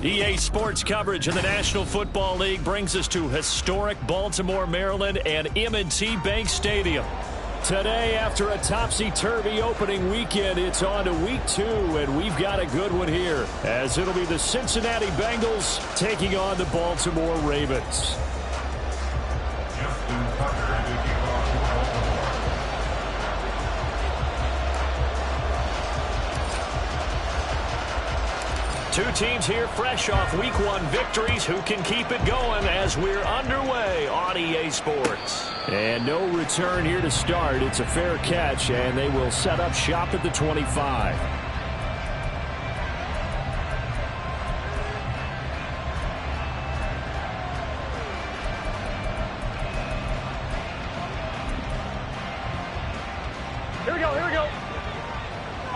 EA Sports coverage of the National Football League brings us to historic Baltimore, Maryland, and M&T Bank Stadium. Today, after a topsy-turvy opening weekend, it's on to week 2, and we've got a good one here, as it'll be the Cincinnati Bengals taking on the Baltimore Ravens. Two teams here fresh off Week 1 victories. Who can keep it going as we're underway on EA Sports? And no return here to start. It's a fair catch, and they will set up shop at the 25. Here we go.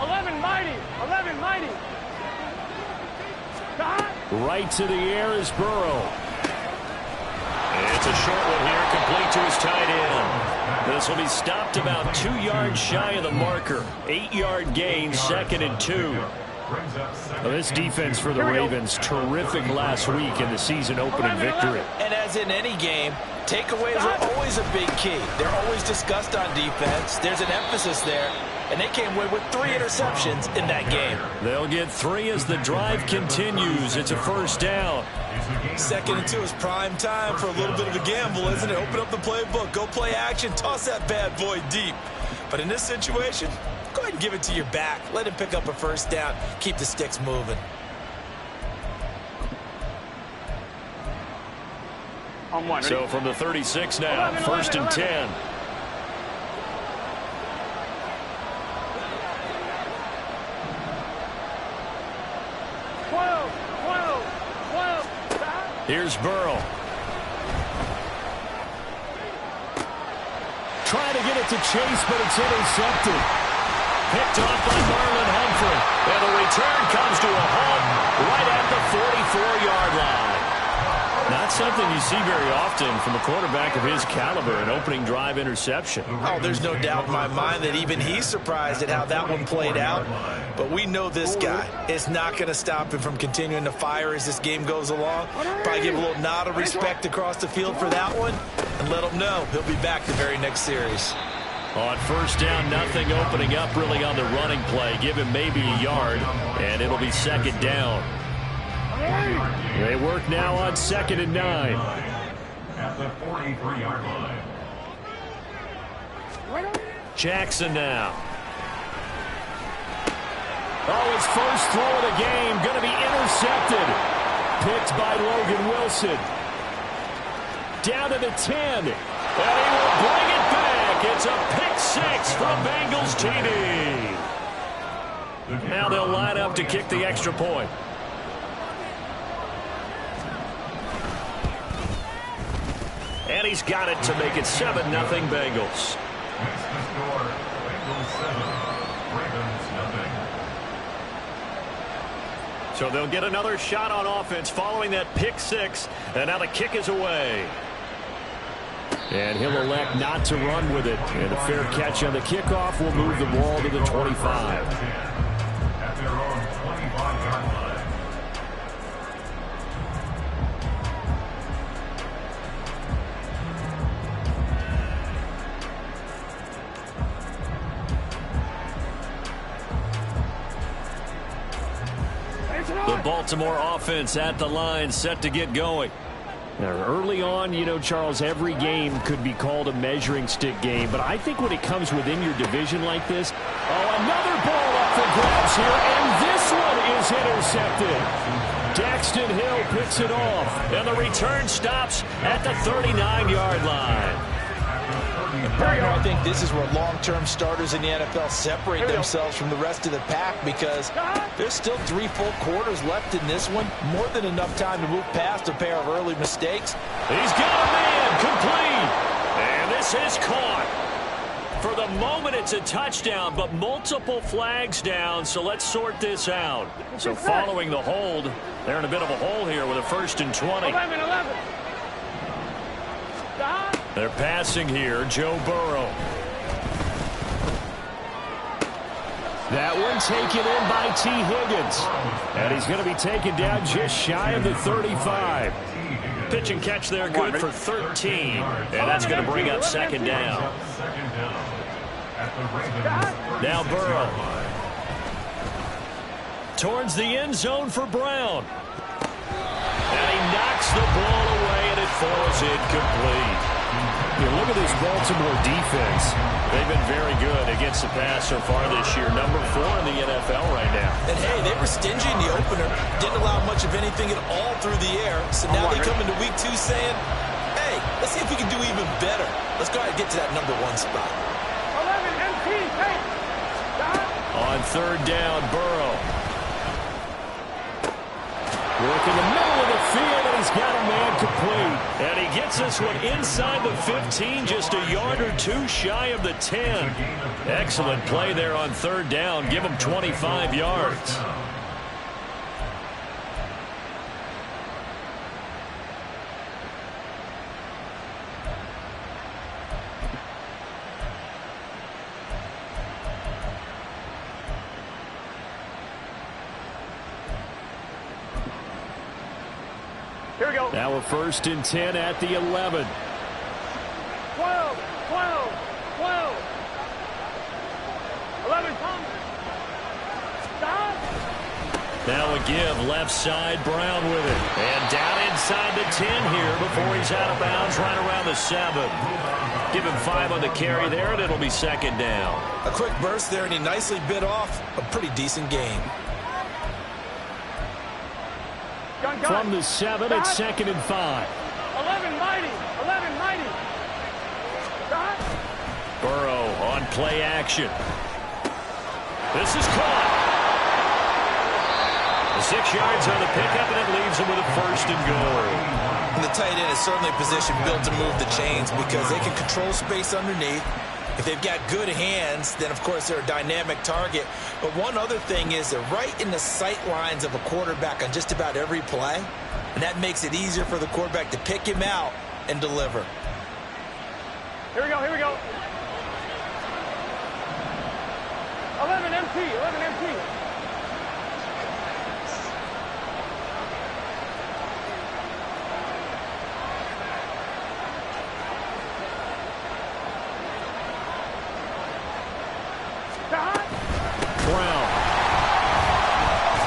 11 mighty. Right to the air is Burrow. It's a short one here, complete to his tight end. This will be stopped about 2 yards shy of the marker. 8-yard gain, 2nd and 2. Well, this defense for the Ravens, terrific last week in the season opening victory. And as in any game, takeaways are always a big key. They're always discussed on defense. There's an emphasis there. And they came away with 3 interceptions in that game. They'll get 3 as the drive continues. It's a first down. 2nd and 2 is prime time for a little bit of a gamble, isn't it? Open up the playbook, go play action, toss that bad boy deep. But in this situation, go ahead and give it to your back. Let him pick up a first down. Keep the sticks moving. So from the 36 now, 1st and 10. Here's Burrow. Trying to get it to Chase, but it's intercepted. Picked off by Marlon Humphrey. And the return comes to a halt right at the 44-yard line. Not something you see very often from a quarterback of his caliber, an opening drive interception. Oh, there's no doubt in my mind that even he's surprised at how that one played out. But we know this guy is not going to stop him from continuing to fire as this game goes along. Probably give a little nod of respect across the field for that one and let him know he'll be back the very next series. On first down, nothing opening up really on the running play. Give him maybe a yard, and it'll be 2nd down. They work now on 2nd and 9. At the 43-yard line. Jackson now. Oh, his first throw of the game going to be intercepted. Picked by Logan Wilson. Down to the 10. And he will bring it back. It's a pick 6 from Bengals TD. Now they'll line up to kick the extra point. And he's got it to make it 7-0 Bengals. Next to score, Bengals 7, Ravens nothing. So they'll get another shot on offense following that pick 6. And now the kick is away. And he'll elect not to run with it. And a fair catch on the kickoff will move the ball to the 25. At their own 25-yard line. The Baltimore offense at the line, set to get going. Now, early on, you know, Charles, every game could be called a measuring stick game, but I think when it comes within your division like this, another ball up for grabs here, and this one is intercepted. Daxton Hill picks it off, and the return stops at the 39-yard line. Partner, I think this is where long-term starters in the NFL separate themselves from the rest of the pack because there's still 3 full quarters left in this one. More than enough time to move past a pair of early mistakes. He's got a man complete. And this is caught. For the moment, it's a touchdown, but multiple flags down, so let's sort this out. So following the hold, they're in a bit of a hole here with a 1st and 20. 11. They're passing here, Joe Burrow. That one taken in by T. Higgins. And he's going to be taken down just shy of the 35. Pitch and catch there, good for 13. And that's going to bring up second down. Now Burrow. Towards the end zone for Brown. And he knocks the ball away, and it falls incomplete. You look at this Baltimore defense. They've been very good against the pass so far this year. Number 4 in the NFL right now. And, hey, they were stingy in the opener. Didn't allow much of anything at all through the air. So now they come into week 2 saying, hey, let's see if we can do even better. Let's go ahead and get to that number 1 spot. 11 MT, hey. On third down, Burrow. Work in the middle of the field, and he's got a man complete. And he gets this one inside the 15, just a yard or 2 shy of the 10. Excellent play there on third down. Give him 25 yards. Here we go. Now a 1st and 10 at the 11. 12, 12, 12. 11 comes. Stop. Now a give, left side, Brown with it. And down inside the 10 here before he's out of bounds right around the 7. Give him 5 on the carry there, and it'll be second down. A quick burst there, and he nicely bit off a pretty decent gain. From the 7, it's 2nd and 5. 11 mighty. 11 mighty. Stop. Burrow on play action. This is caught. 6 yards on the pickup, and it leaves him with a 1st and goal. And the tight end is certainly a position built to move the chains because they can control space underneath. If they've got good hands, then, of course, they're a dynamic target. But one other thing is they're right in the sight lines of a quarterback on just about every play. And that makes it easier for the quarterback to pick him out and deliver. Here we go. Here we go. 11 MT. 11 MT. Brown.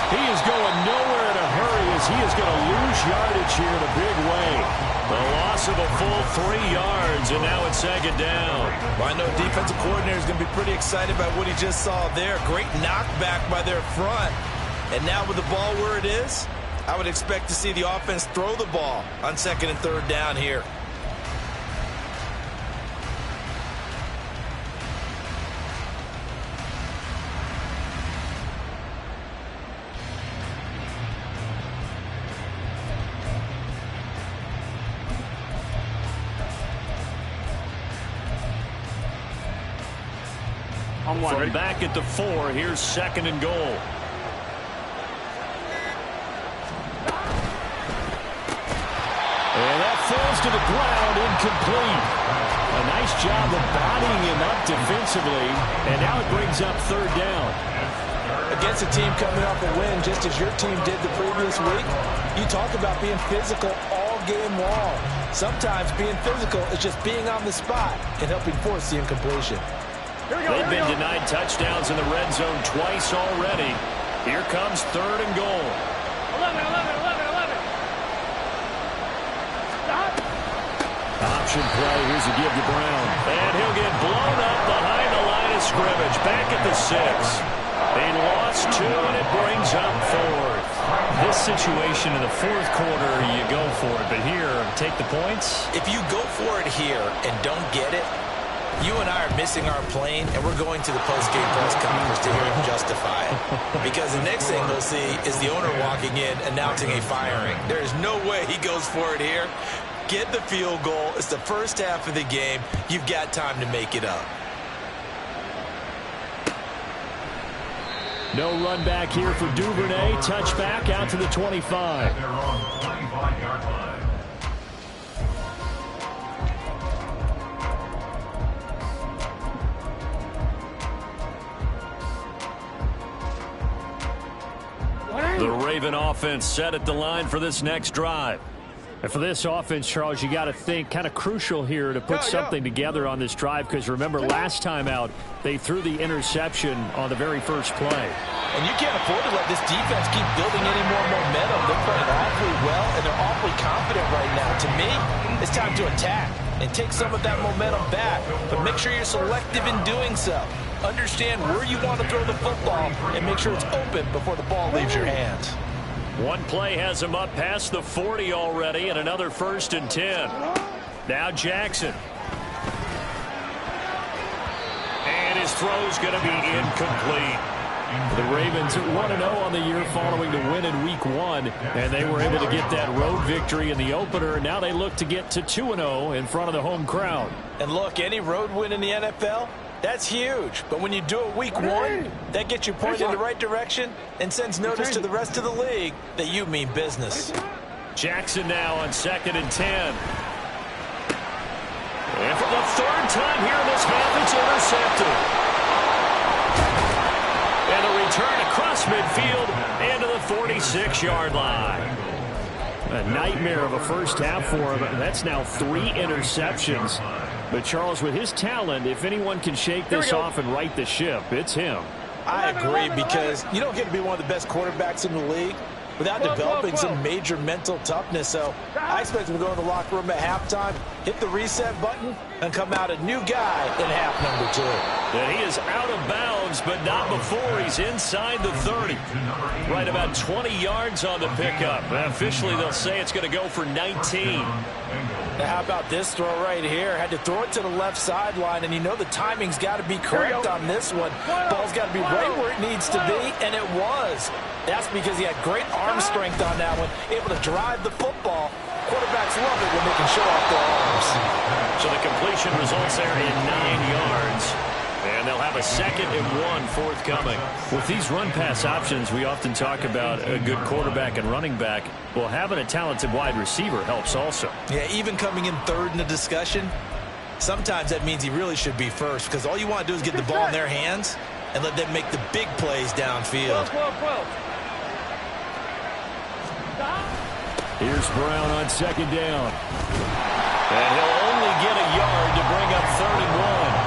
He is going nowhere in a hurry as he is going to lose yardage here in a big way. The loss of a full 3 yards, and now it's second down. Well, I know defensive coordinator is going to be pretty excited about what he just saw there. Great knockback by their front. And now with the ball where it is, I would expect to see the offense throw the ball on 2nd and 3rd down here. From back at the 4, here's 2nd and goal. And that falls to the ground, incomplete. A nice job of bodying him up defensively, and now it brings up 3rd down. Against a team coming off a win, just as your team did the previous week, you talk about being physical all game long. Sometimes being physical is just being on the spot and helping force the incompletion. They've been denied touchdowns in the red zone twice already. Here comes 3rd and goal. 11, 11, 11, 11. Stop. Option play. Here's a give to Brown. And he'll get blown up behind the line of scrimmage. Back at the 6. They lost 2, and it brings up 4th. This situation in the 4th quarter, you go for it. But here, take the points. If you go for it here and don't get it, you and I are missing our plane, and we're going to the post-game press conference to hear him justify it. Because the next thing we'll see is the owner walking in announcing a firing. There is no way he goes for it here. Get the field goal. It's the first half of the game. You've got time to make it up. No run back here for Duvernay. Touchback out to the 25. They're on the 25-yard line. The Raven offense set at the line for this next drive. And for this offense, Charles, you got to think kind of crucial here to put something together on this drive, because remember last time out they threw the interception on the very first play. And you can't afford to let this defense keep building any more momentum. They're playing awfully well, and they're awfully confident right now. To me, it's time to attack and take some of that momentum back, but make sure you're selective in doing so. Understand where you want to throw the football and make sure it's open before the ball leaves your hands. One play has him up past the 40 already, and another 1st and 10. Now Jackson. And his throw's going to be incomplete. The Ravens 1-0 on the year following the win in Week 1, and they were able to get that road victory in the opener. Now they look to get to 2-0 in front of the home crowd. And look, any road win in the NFL, that's huge. But when you do it Week 1, that gets you pointed in the right direction and sends notice to the rest of the league that you mean business. Jackson now on 2nd and 10. And for the 3rd time here in this half, it's intercepted. And a return across midfield into the 46-yard line. A nightmare of a first half for him. That's now 3 interceptions. But, Charles, with his talent, if anyone can shake this off and right the ship, it's him. I agree, because you don't get to be one of the best quarterbacks in the league without developing some major mental toughness. So I expect him to go in the locker room at halftime, hit the reset button, and come out a new guy in half number 2. And he is out of bounds, but not before he's inside the 30. Right about 20 yards on the pickup. And officially, they'll say it's going to go for 19. Now, how about this throw right here? Had to throw it to the left sideline, and you know the timing's got to be correct on this one. Ball's got to be right where it needs to be, and it was. That's because he had great arm strength on that one, able to drive the football. Quarterbacks love it when they can show off their arms. So the completion results there in 9 yards. And they'll have a 2nd and 1 forthcoming. With these run-pass options, we often talk about a good quarterback and running back. Well, having a talented wide receiver helps also. Yeah, even coming in 3rd in the discussion, sometimes that means he really should be first, because all you want to do is get the ball in their hands and let them make the big plays downfield. 12. Here's Brown on 2nd down. And he'll only get a yard to bring up 3rd and 1.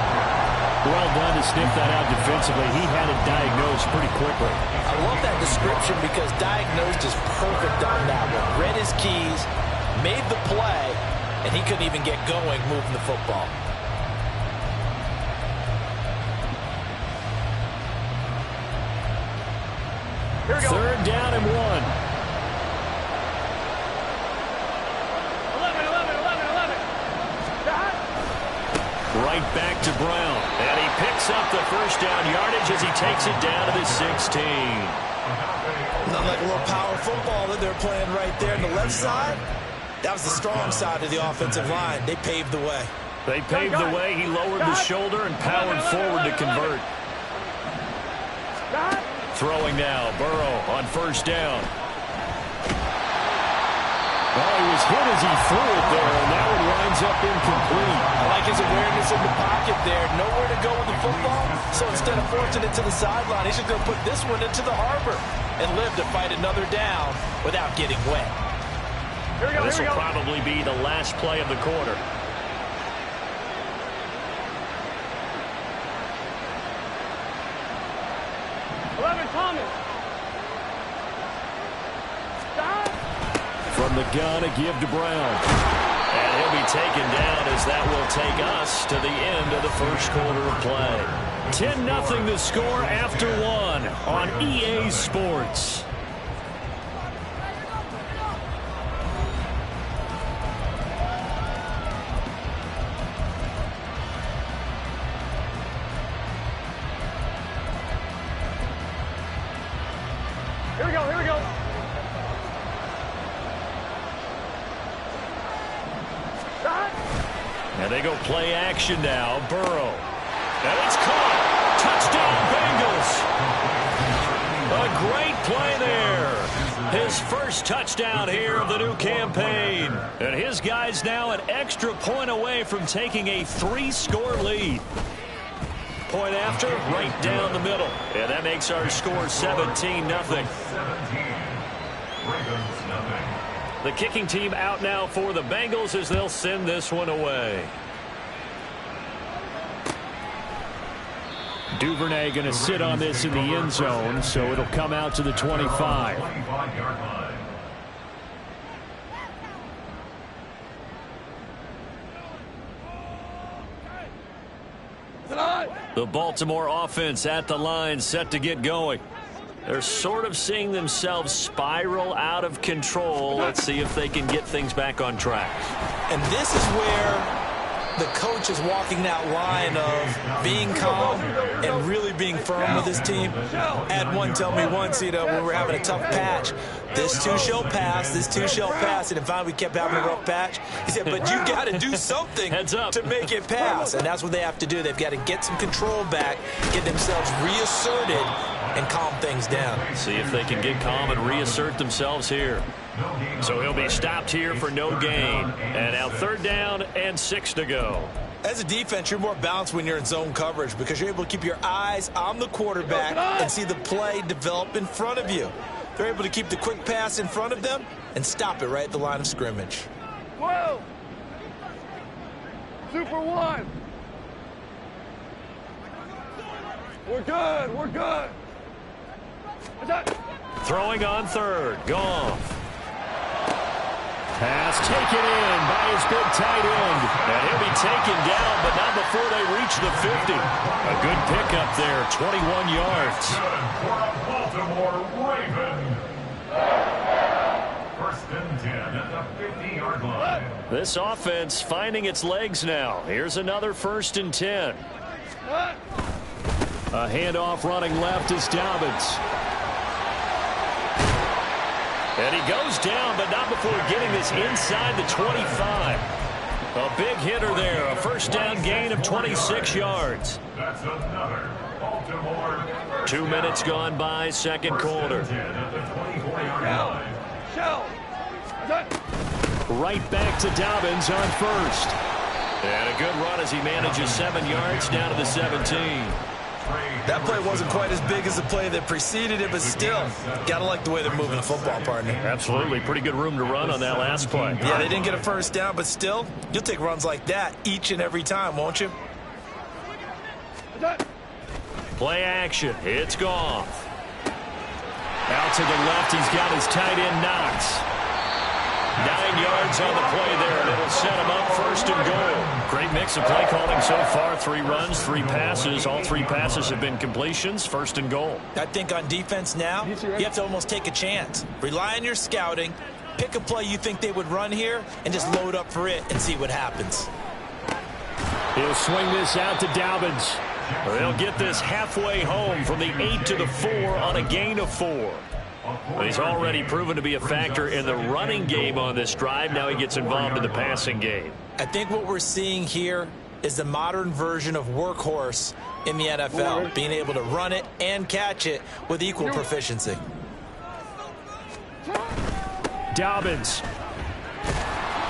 Well done to sniff that out defensively. He had it diagnosed pretty quickly. I love that description, because diagnosed is perfect on that one. Read his keys, made the play, and he couldn't even get going moving the football. Here we go. 3rd down and 1. 11. Right back to Brown. And he picks up the 1st down yardage as he takes it down to the 16. Not like a little power football that they're playing right there on the left side. That was the strong side of the offensive line. They paved the way. They paved the way. He lowered the shoulder and powered forward to convert. Throwing now. Burrow on 1st down. Well, he was hit as he threw it there, and that one winds up incomplete. I like his awareness in the pocket there. Nowhere to go with the football, so instead of forcing it to the sideline, he's just going to put this one into the harbor and live to fight another down without getting wet. This will probably be the last play of the quarter. Thomas. From the gun, a give to Brown. And he'll be taken down as that will take us to the end of the 1st quarter of play. 10-0 the score after 1 on EA Sports. Here we go. And they go play action now. Burrow. And it's caught. Touchdown, Bengals. A great play there. His first touchdown here of the new campaign. And his guys now an extra point away from taking a 3-score lead. Point after, right down the middle. And that makes our score 17-0. Ravens nothing. The kicking team out now for the Bengals as they'll send this one away. Duvernay going to sit on this in the end zone, so it'll come out to the 25. 25-yard line. The Baltimore offense at the line, set to get going. They're sort of seeing themselves spiral out of control. Let's see if they can get things back on track. And this is where the coach is walking that line of being calm and really being firm with his team. I had one tell me once, when we were having a tough patch, this too shall pass, this too shall pass. And finally we kept having a rough patch. He said, but you got to do something Heads up to make it pass. And that's what they have to do. They've got to get some control back, get themselves reasserted, and calm things down. See if they can get calm and reassert themselves here. So he'll be stopped here for no gain. And now 3rd down and 6 to go. As a defense, you're more balanced when you're in zone coverage because you're able to keep your eyes on the quarterback and see the play develop in front of you. They're able to keep the quick pass in front of them and stop it right at the line of scrimmage. 12. Super 1. We're good. We're good. Throwing on 3rd. Goff. Pass taken in by his big tight end. And he'll be taken down, but not before they reach the 50. A good pickup there, 21 yards. Good for a Baltimore Raven. 1st and 10 at the 50-yard line. This offense finding its legs now. Here's another 1st and 10. A handoff running left is Dobbins. And he goes down, but not before getting this inside the 25. A big hitter there, a 1st down gain of 26 yards. That's another Baltimore. 2 minutes gone by, 2nd quarter. 10 at the 24-yard line. Shell. Right back to Dobbins on 1st. And a good run as he manages 7 yards down to the 17. That play wasn't quite as big as the play that preceded it, but still, got to like the way they're moving the football, partner. Absolutely. Pretty good room to run on that last play. Yeah, they didn't get a 1st down, but still, you'll take runs like that each and every time, won't you? Play action. It's Goff. Out to the left, he's got his tight end Knox. 9 yards on the play there, and it'll set him up 1st and goal. Great mix of play calling so far. 3 runs, 3 passes. All 3 passes have been completions. 1st and goal. I think on defense now, you have to almost take a chance. Rely on your scouting. Pick a play you think they would run here and just load up for it and see what happens. He'll swing this out to Dobbins. They'll get this halfway home from the 8 to the 4 on a gain of 4. Well, he's already proven to be a factor in the running game on this drive. Now he gets involved in the passing game. I think what we're seeing here is the modern version of workhorse in the NFL, being able to run it and catch it with equal proficiency. Dobbins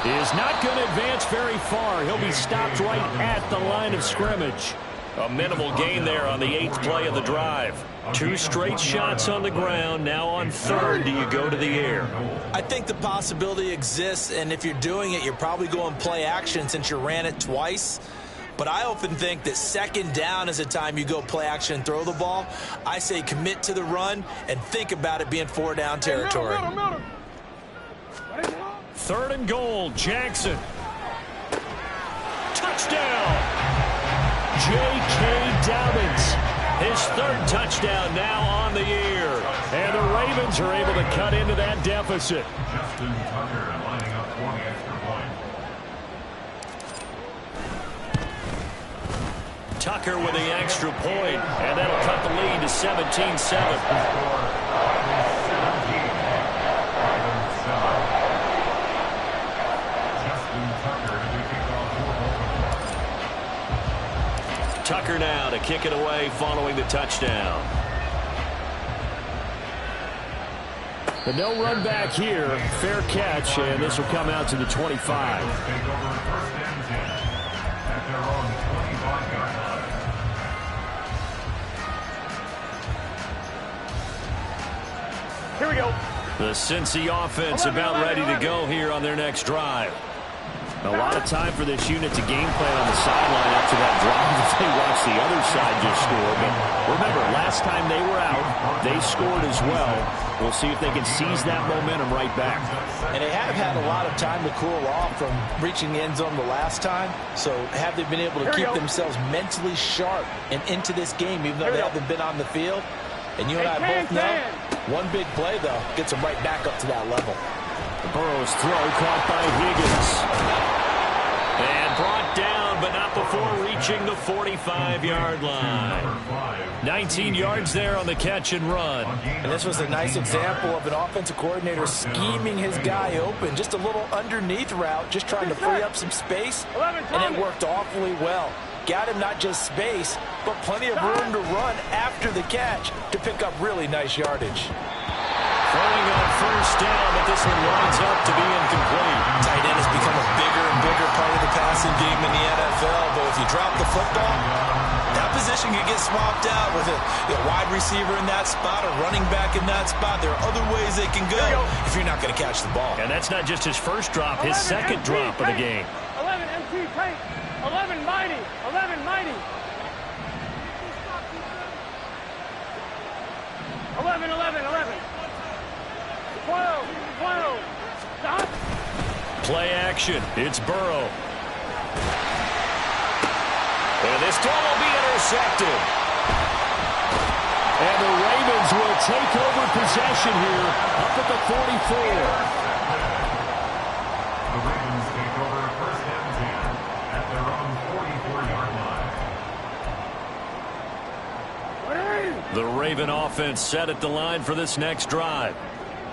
is not going to advance very far. He'll be stopped right at the line of scrimmage. A minimal gain there on the 8th play of the drive. 2 straight shots on the ground. Now on 3rd, do you go to the air? I think the possibility exists, and if you're doing it, you're probably going play action since you ran it twice. But I often think that 2nd down is a time you go play action and throw the ball. I say commit to the run and think about it being 4 down territory. 3rd and goal, Jackson. Touchdown! J.K. Dobbins, his 3rd touchdown now on the year. And the Ravens are able to cut into that deficit. Justin Tucker lining up for the extra point. Tucker with the extra point, and that'll cut the lead to 17-7. Tucker now to kick it away following the touchdown. The no run back here, fair catch, and this will come out to the 25. Take over 1st and 10 at their own 25-yard line. Here we go. The Cincy offense about ready to go here on their next drive. A lot of time for this unit to game plan on the sideline after that drive if they watch the other side just score. But remember, last time they were out, they scored as well. We'll see if they can seize that momentum right back. And they have had a lot of time to cool off from reaching the end zone the last time. So have they been able to keep themselves mentally sharp and into this game, even though they haven't been on the field? And you and I both know, one big play, though, gets them right back up to that level. Burrow's throw caught by Higgins. And brought down, but not before reaching the 45-yard line. 19 yards there on the catch and run. And this was a nice example of an offensive coordinator scheming his guy open. Just a little underneath route, just trying to free up some space. And it worked awfully well. Got him not just space, but plenty of room to run after the catch to pick up really nice yardage. Throwing on first down, but this one winds up to be incomplete. Tight end has become a bigger and bigger part of the passing game in the NFL, but if you drop the football, that position can get swapped out with a wide receiver in that spot, a running back in that spot. There are other ways they can go if you're not going to catch the ball. And that's not just his first drop, his second drop of the game. 11 MT tight. 11 mighty. 11 mighty. 11, 11, 11. 12, 12. Stop. Play action. It's Burrow. And this throw will be intercepted. And the Ravens will take over possession here up at the 44. The Ravens take over first and 10 at their own 44-yard line. The Raven offense set at the line for this next drive.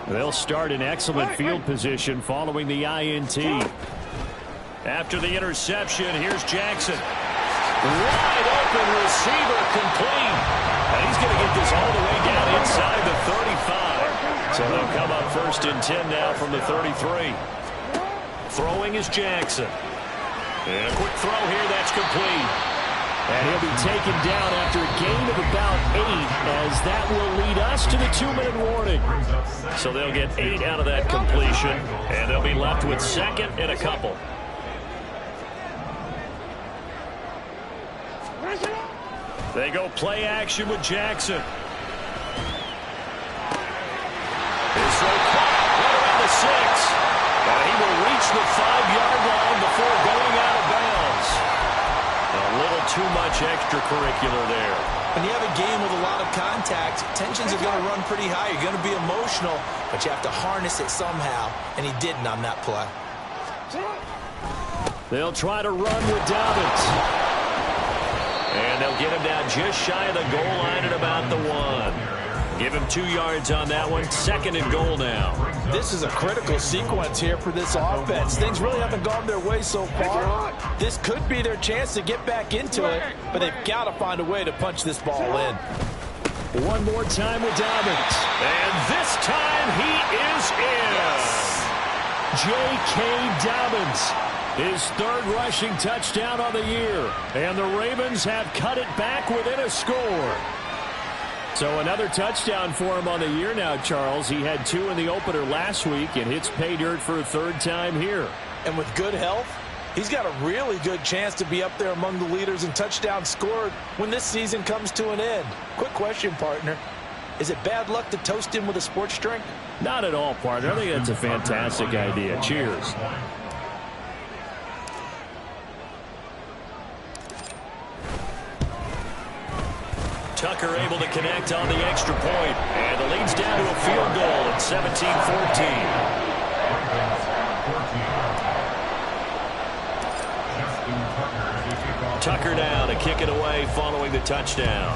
They'll start in excellent field position following the INT. After the interception, here's Jackson. Wide open receiver complete. And he's going to get this all the way down inside the 35. So they'll come up first and 10 now from the 33. Throwing is Jackson. And a quick throw here, that's complete. And he'll be taken down after a gain of about 8, as that will lead us to the 2-minute warning. So they'll get 8 out of that completion, and they'll be left with second and a couple. They go play action with Jackson. His throw caught right around the 6. And he will reach the 5-yard line before going out of bounds. A little too much extracurricular there. When you have a game with a lot of contact, tensions are going to run pretty high. You're going to be emotional, but you have to harness it somehow, and he didn't on that play. They'll try to run with Dobbins. And they'll get him down just shy of the goal line at about the 1. Give him 2 yards on that one. Second and goal now. This is a critical sequence here for this offense. Things really haven't gone their way so far. This could be their chance to get back into it, but they've got to find a way to punch this ball in. One more time with Dobbins. And this time he is in. J.K. Dobbins. His third rushing touchdown on the year. And the Ravens have cut it back within a score. So another touchdown for him on the year now, Charles. He had 2 in the opener last week and hits pay dirt for a 3rd time here. And with good health, he's got a really good chance to be up there among the leaders in touchdowns scored when this season comes to an end. Quick question, partner. Is it bad luck to toast him with a sports drink? Not at all, partner. I think that's a fantastic idea. Cheers. Tucker able to connect on the extra point, and the lead's down to a field goal at 17-14. Tucker now to kick it away following the touchdown.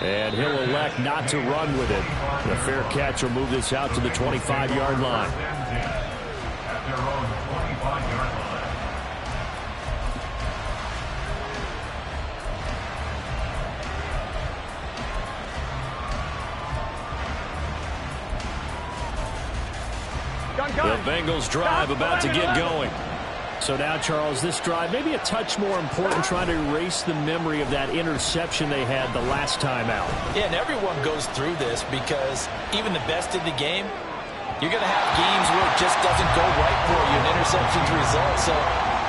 And he'll elect not to run with it. The fair catch will move this out to the 25-yard line. At their own 25-yard line. The Bengals drive about to get going. So now, Charles, this drive maybe a touch more important, trying to erase the memory of that interception they had the last time out. Yeah, and everyone goes through this because even the best in the game, you're going to have games where it just doesn't go right for you, and interceptions result. So,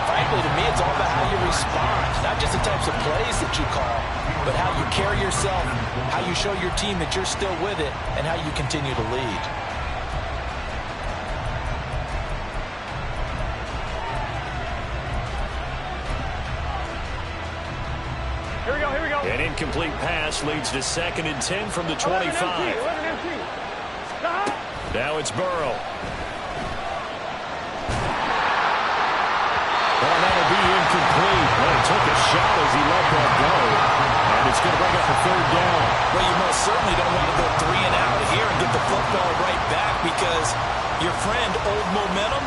frankly, to me, it's all about how you respond, not just the types of plays that you call, but how you carry yourself, how you show your team that you're still with it, and how you continue to lead. An incomplete pass leads to 2nd and 10 from the 25. Now it's Burrow. Well, that'll be incomplete. Well, he took a shot as he let that go. And it's going to bring up a 3rd down. Well, you most certainly don't want to go 3 and out here and get the football right back because your friend, Old Momentum,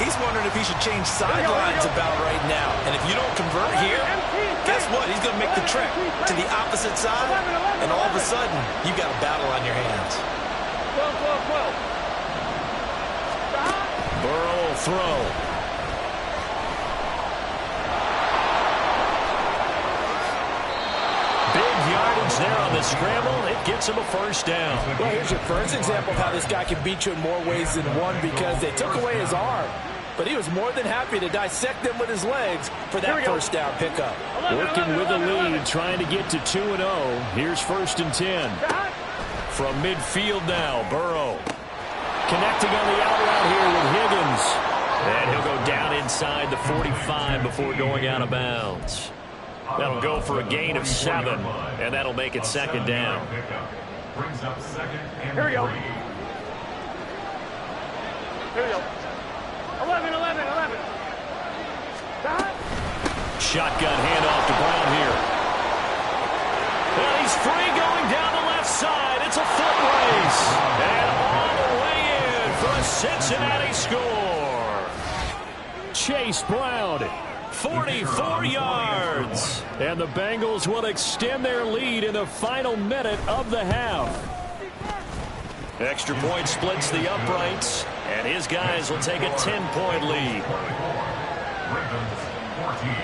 he's wondering if he should change sidelines about right now. And if you don't convert here, guess what? He's going to make the trek to the opposite side, and all of a sudden, you've got a battle on your hands. 12. Burrow will throw. Big yardage there on the scramble. It gets him a 1st down. Well, here's your first example of how this guy can beat you in more ways than one because they took away his arm. But he was more than happy to dissect them with his legs for that 1st down pickup. Working with the lead, trying to get to 2-0. Here's 1st and 10. From midfield now, Burrow. Connecting on the out route here with Higgins. And he'll go down inside the 45 before going out of bounds. That'll go for a gain of 7, and that'll make it 2nd down. Here we go. 11. Shotgun handoff to Brown here. And he's free going down the left side. It's a foot race. And all the way in for a Cincinnati score. Chase Brown, 44 yards. And the Bengals will extend their lead in the final minute of the half. Extra point splits the uprights, and his guys will take a 10-point lead. Ravens 14.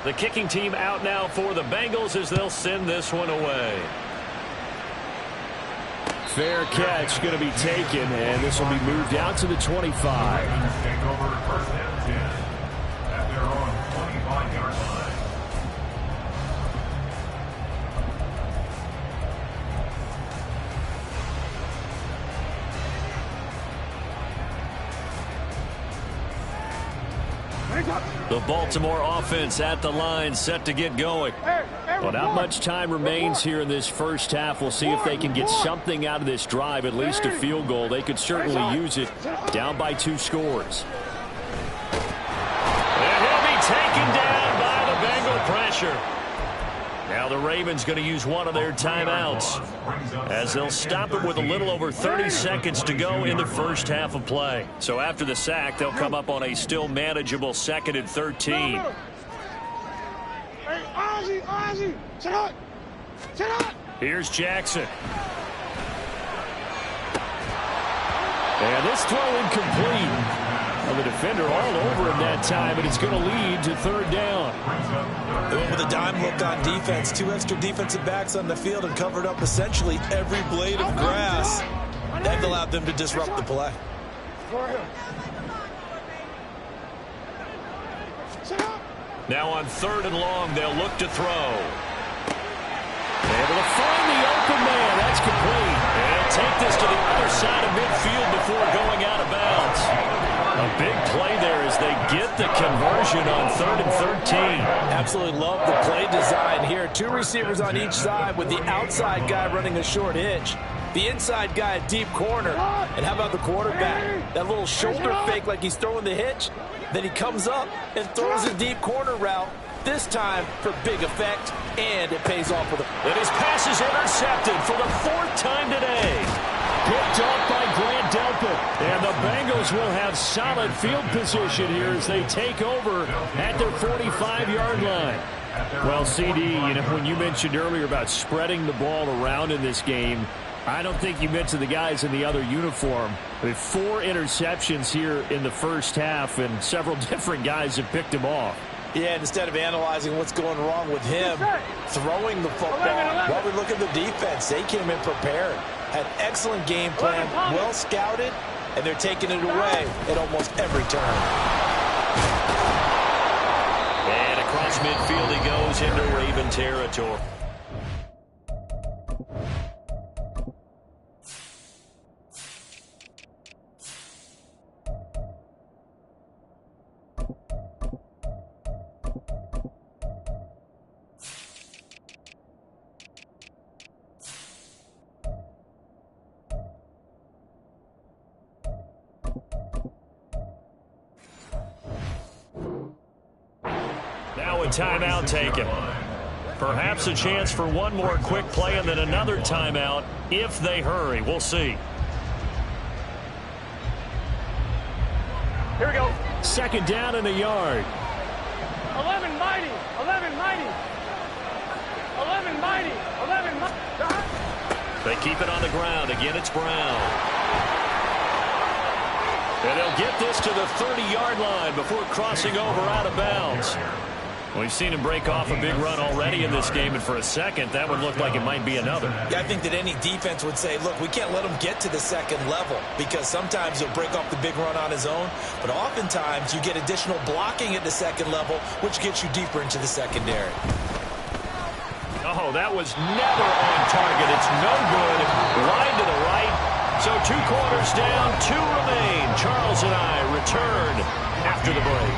The kicking team out now for the Bengals as they'll send this one away. Fair catch going to be taken, and this will be moved out to the 25. Ravens take over 1st and 10 at their own 25-yard line. The Baltimore offense at the line, set to get going. Well, not much time remains here in this first half. We'll see if they can get something out of this drive, at least a field goal. They could certainly use it, down by 2 scores. And he'll be taken down by the Bengal pressure. Now the Ravens going to use one of their timeouts as they'll stop it with a little over 30 seconds to go in the first half of play. So after the sack, they'll come up on a still manageable 2nd and 13. Ozzy, sit up. Here's Jackson. And this throw incomplete. Well, the defender all over him that time, and it's going to lead to 3rd down. They went with a dime look on defense. 2 extra defensive backs on the field and covered up essentially every blade of grass. That allowed them to disrupt the play. Now on 3rd and long, they'll look to throw. Able to find the open man. That's complete. And take this to the other side of midfield before going out of bounds. A big play there as they get the conversion on 3rd and 13. Absolutely love the play design here. 2 receivers on each side with the outside guy running a short hitch. The inside guy a deep corner. And how about the quarterback? That little shoulder fake like he's throwing the hitch. Then he comes up and throws a deep corner route. This time for big effect, and it pays off with him. And his pass is intercepted for the 4th time today. Picked off by Grant Delpit. And the Bengals will have solid field position here as they take over at their 45-yard line. Well, CD, you know, when you mentioned earlier about spreading the ball around in this game, I don't think you mentioned the guys in the other uniform. I mean, 4 interceptions here in the first half, and several different guys have picked him off. Yeah, instead of analyzing what's going wrong with him, throwing the football, while we look at the defense, they came in prepared. Had excellent game plan, well scouted, and they're taking it away at almost every turn. And across midfield he goes into Raven territory. Now a timeout taken. Perhaps a chance for one more quick play and then another timeout if they hurry. We'll see. Here we go. Second down in the yard. 11 mighty. 11 mighty. 11 mighty. 11 mighty. They keep it on the ground. Again, it's Brown. And they'll get this to the 30-yard line before crossing over out of bounds. We've seen him break off a big run already in this game, and for a second, that would look like it might be another. Yeah, I think that any defense would say, look, we can't let him get to the second level, because sometimes he'll break off the big run on his own, but oftentimes you get additional blocking at the second level, which gets you deeper into the secondary. Oh, that was never on target. It's no good. Line to the right. So 2 quarters down, 2 remain. Charles and I return after the break.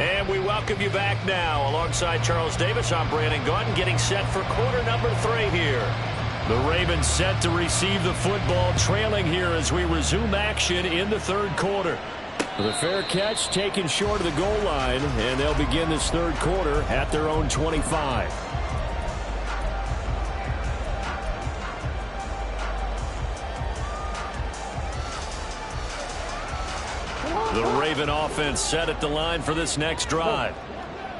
And we welcome you back now. Alongside Charles Davis, I'm Brandon Gunn, getting set for quarter number 3 here. The Ravens set to receive the football, trailing here as we resume action in the third quarter. The fair catch taken short of the goal line, and they'll begin this third quarter at their own 25. The Raven offense set at the line for this next drive.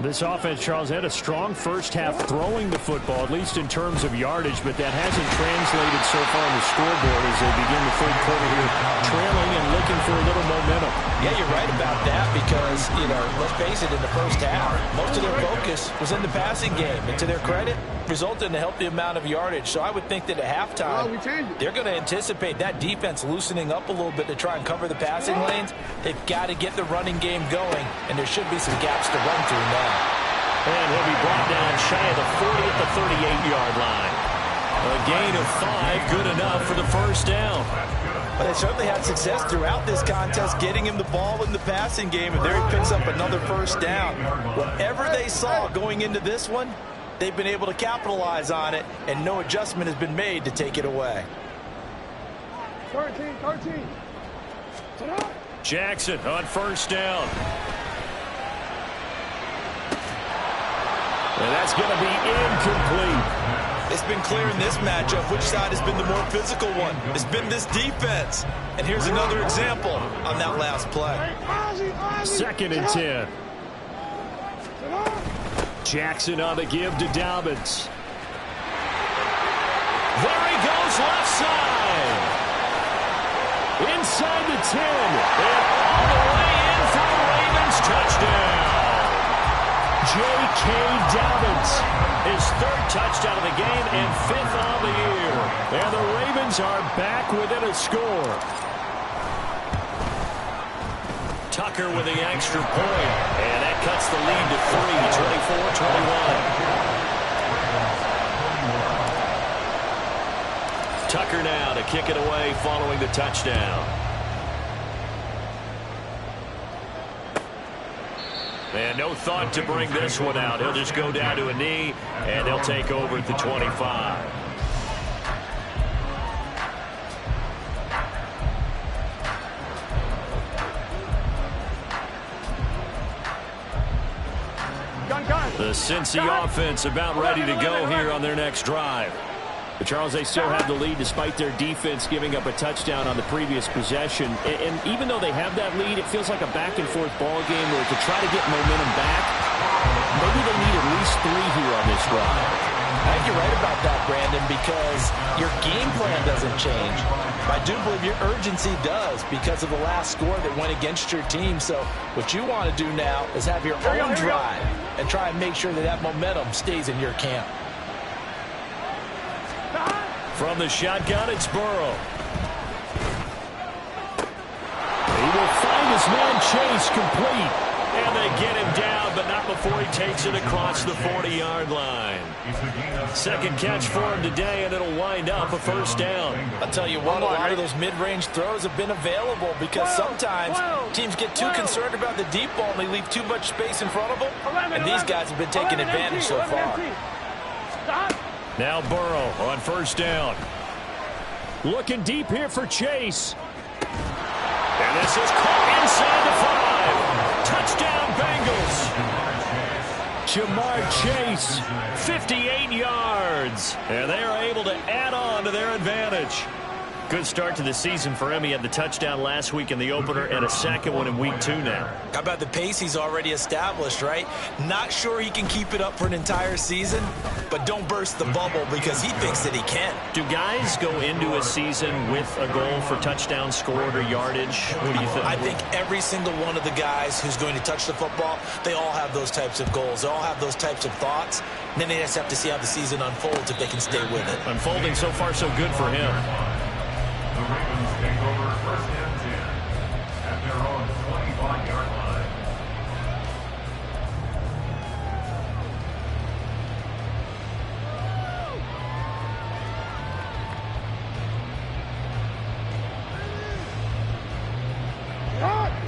This offense, Charles, had a strong first half throwing the football, at least in terms of yardage, but that hasn't translated so far on the scoreboard as they begin the third quarter here, trailing and looking for a little momentum. Yeah, you're right about that because, let's face it, in the first half, most of their focus was in the passing game. And to their credit, resulted in a healthy amount of yardage. So I would think that at halftime, they're going to anticipate that defense loosening up a little bit to try and cover the passing lanes. They've got to get the running game going, and there should be some gaps to run through now. And he'll be brought down shy of the 40 at the 38-yard line. A gain of 5, good enough for the first down. But they certainly had success throughout this contest getting him the ball in the passing game, and there he picks up another first down. Whatever they saw going into this one, they've been able to capitalize on it, and no adjustment has been made to take it away. 13. Jackson on first down. And that's going to be incomplete. It's been clear in this matchup which side has been the more physical one. It's been this defense. And here's another example on that last play. 2nd and 10. Jackson on the give to Dobbins. There he goes left side. Inside the 10. And all the way in for the Ravens touchdown. J.K. Dobbins, his 3rd touchdown of the game and 5th on the year. And the Ravens are back within a score. Tucker with the extra point. And that cuts the lead to 3, 24-21. Tucker now to kick it away following the touchdown. And no thought to bring this one out. He'll just go down to a knee, and they'll take over at the 25. The Cincy offense about ready to go here on their next drive. But Charles, they still have the lead despite their defense giving up a touchdown on the previous possession. And even though they have that lead, it feels like a back-and-forth ball game where to try to get momentum back, maybe they need at least 3 here on this drive. I think you're right about that, Brandon, because your game plan doesn't change. I do believe your urgency does because of the last score that went against your team. So what you want to do now is have your own drive and try and make sure that that momentum stays in your camp. From the shotgun, it's Burrow. He will find his man Chase complete. And they get him down, but not before he takes it across the 40-yard line. Second catch for him today, and it'll wind up a first down. I'll tell you what, a lot of those mid-range throws have been available because sometimes teams get too concerned about the deep ball and they leave too much space in front of them. And these guys have been taking advantage so far. Now Burrow on first down. Looking deep here for Chase. And this is caught inside the 5. Touchdown Bengals. Jamar Chase, 58 yards. And they are able to add on to their advantage. Good start to the season for him. He had the touchdown last week in the opener and a second one in week 2 now. How about the pace he's already established, right? Not sure he can keep it up for an entire season, but don't burst the bubble because he thinks that he can. Do guys go into a season with a goal for touchdown scored or yardage? What do you think? I think every single one of the guys who's going to touch the football, they all have those types of goals. They all have those types of thoughts. And then they just have to see how the season unfolds if they can stay with it. Unfolding so far so good for him. The Ravens take over first and 10 at their own 25-yard line.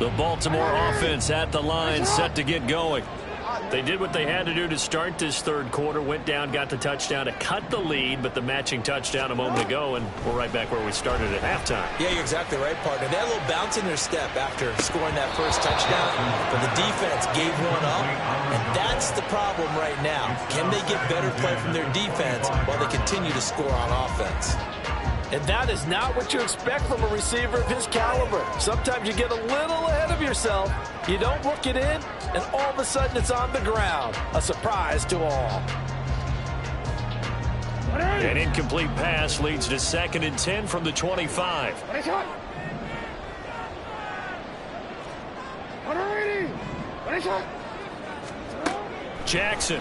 The Baltimore offense at the line, set to get going. They did what they had to do to start this third quarter, went down, got the touchdown to cut the lead, but the matching touchdown a moment ago, and we're right back where we started at halftime. Yeah, you're exactly right, partner. They had a little bounce in their step after scoring that first touchdown, but the defense gave one up, and that's the problem right now. Can they get better play from their defense while they continue to score on offense? And that is not what you expect from a receiver of his caliber. Sometimes you get a little ahead of yourself, you don't look it in, and all of a sudden it's on the ground. A surprise to all. An incomplete pass leads to 2nd and 10 from the 25. Jackson.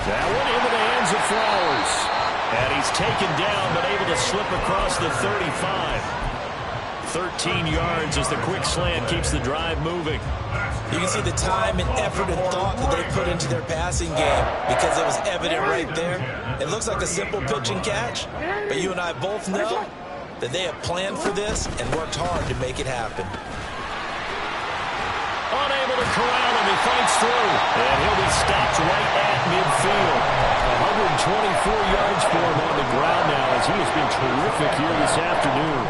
That one into the hands of Flowers. And he's taken down, but able to slip across the 35. 13 yards as the quick slant keeps the drive moving. You can see the time and effort and thought that they put into their passing game because it was evident right there. It looks like a simple pitch and catch, but you and I both know that they have planned for this and worked hard to make it happen. Unable to corral him, he fights through. And he'll be stopped right at midfield. 124 yards for him on the ground now as he has been terrific here this afternoon.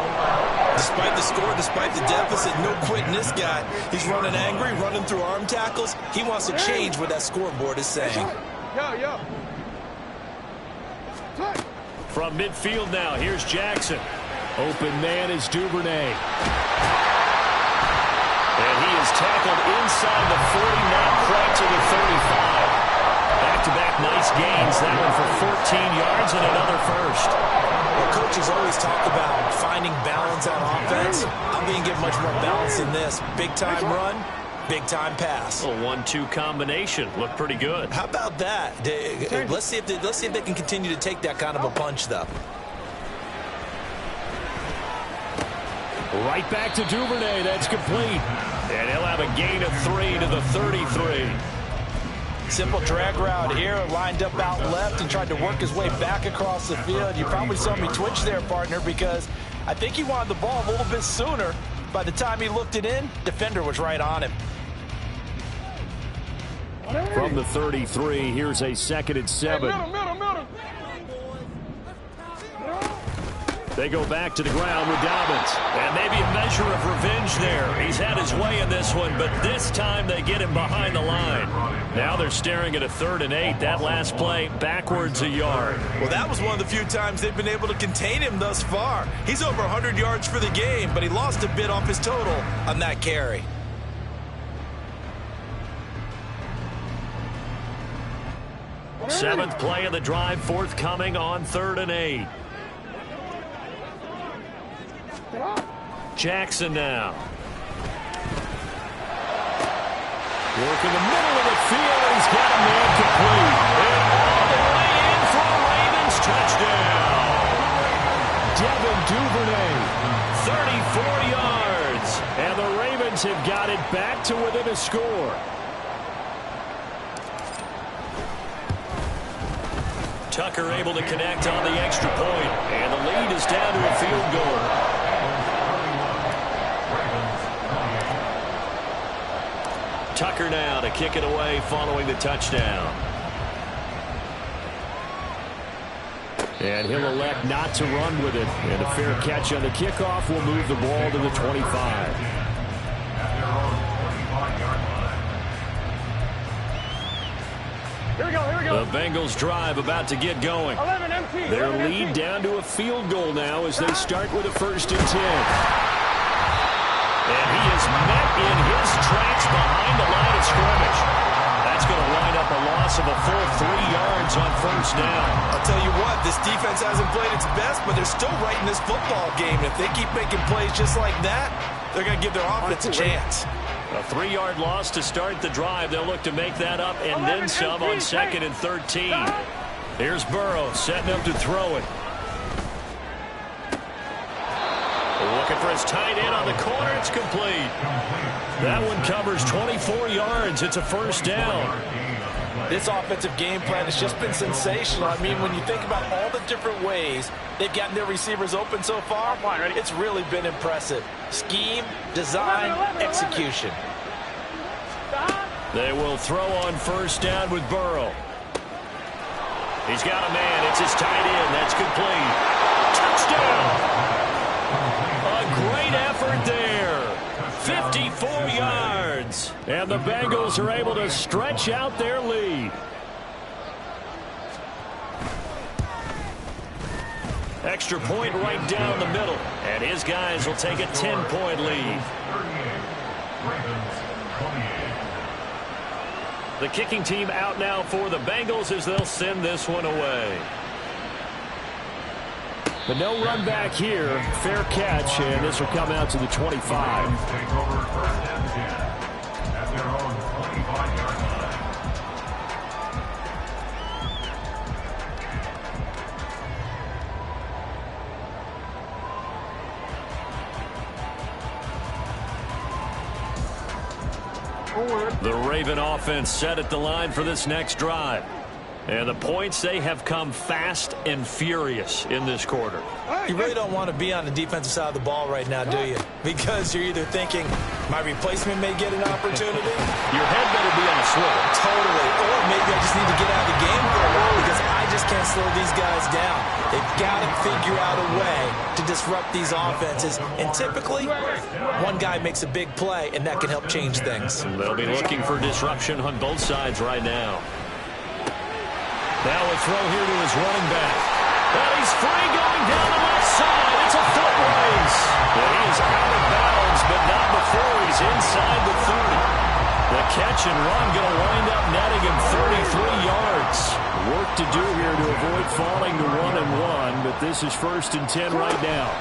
Despite the score, despite the deficit, no quitting this guy. He's running angry, running through arm tackles. He wants to change what that scoreboard is saying. From midfield now, here's Jackson. Open man is Duvernay. And he is tackled inside the 40, not quite to the 35. Back-to-back nice gains. That one for 14 yards and another first. Well, coaches always talk about finding balance on offense. I'm being given much more balance than this. Big-time run, big-time pass. A 1-2 combination. Looked pretty good. How about that? Let's see if they can continue to take that kind of a punch, though. Right back to Duvernay. That's complete. And he'll have a gain of 3 to the 33. Simple drag route here, lined up out left and tried to work his way back across the field. You probably saw me twitch there, partner, because I think he wanted the ball a little bit sooner. By the time he looked it in, defender was right on him. From the 33, here's a 2nd and 7. They go back to the ground with Dobbins. And maybe a measure of revenge there. He's had his way in this one, but this time they get him behind the line. Now they're staring at a 3rd and 8. That last play, backwards a yard. Well, that was one of the few times they've been able to contain him thus far. He's over 100 yards for the game, but he lost a bit off his total on that carry. Seventh play of the drive forthcoming on 3rd and 8. Jackson now. Working the middle of the field. He's got a man complete. And all the way in for a Ravens touchdown. Devin Duvernay, 34 yards. And the Ravens have got it back to within a score. Tucker able to connect on the extra point. And the lead is down to a field goal. Tucker now to kick it away following the touchdown. And he'll elect not to run with it. And a fair catch on the kickoff will move the ball to the 25. Here we go. The Bengals drive about to get going. 11 empty. Their 11 lead empty. down to a field goal now as they start with a 1st and 10. And he is met in his tracks behind the line of scrimmage. That's going to wind up a loss of a full 3 yards on 1st down. I'll tell you what, this defense hasn't played its best, but they're still right in this football game. If they keep making plays just like that, they're going to give their offense a chance. A 3-yard loss to start the drive. They'll look to make that up and then some on 2nd and 13. Here's Burrow setting up to throw it. Looking for his tight end on the corner. It's complete. That one covers 24 yards. It's a 1st down. This offensive game plan has just been sensational. I mean, when you think about all the different ways they've gotten their receivers open so far, it's really been impressive. Scheme, design, execution. They will throw on 1st down with Burrow. He's got a man. It's his tight end. That's complete. Touchdown. A great effort there. 54 yards. And the Bengals are able to stretch out their lead. Extra point right down the middle. And his guys will take a 10-point lead. The kicking team out now for the Bengals as they'll send this one away. But no run back here. Fair catch, and this will come out to the 25. Take over 1st and 10 at their own 25-yard line. The Raven offense set at the line for this next drive. And the points, they have come fast and furious in this quarter. You really don't want to be on the defensive side of the ball right now, do you? Because you're either thinking, my replacement may get an opportunity. Your head better be on a swivel. Totally. Or maybe I just need to get out of the game for a while because I just can't slow these guys down. They've got to figure out a way to disrupt these offenses. And typically, one guy makes a big play, and that can help change things. They'll be looking for disruption on both sides right now. Now a throw here to his running back. And he's free going down the left side. It's a foot race. And he is out of bounds, but not before he's inside the 30. The catch and run going to wind up netting him 33 yards. Work to do here to avoid falling to 1-1, but this is 1st and 10 right now.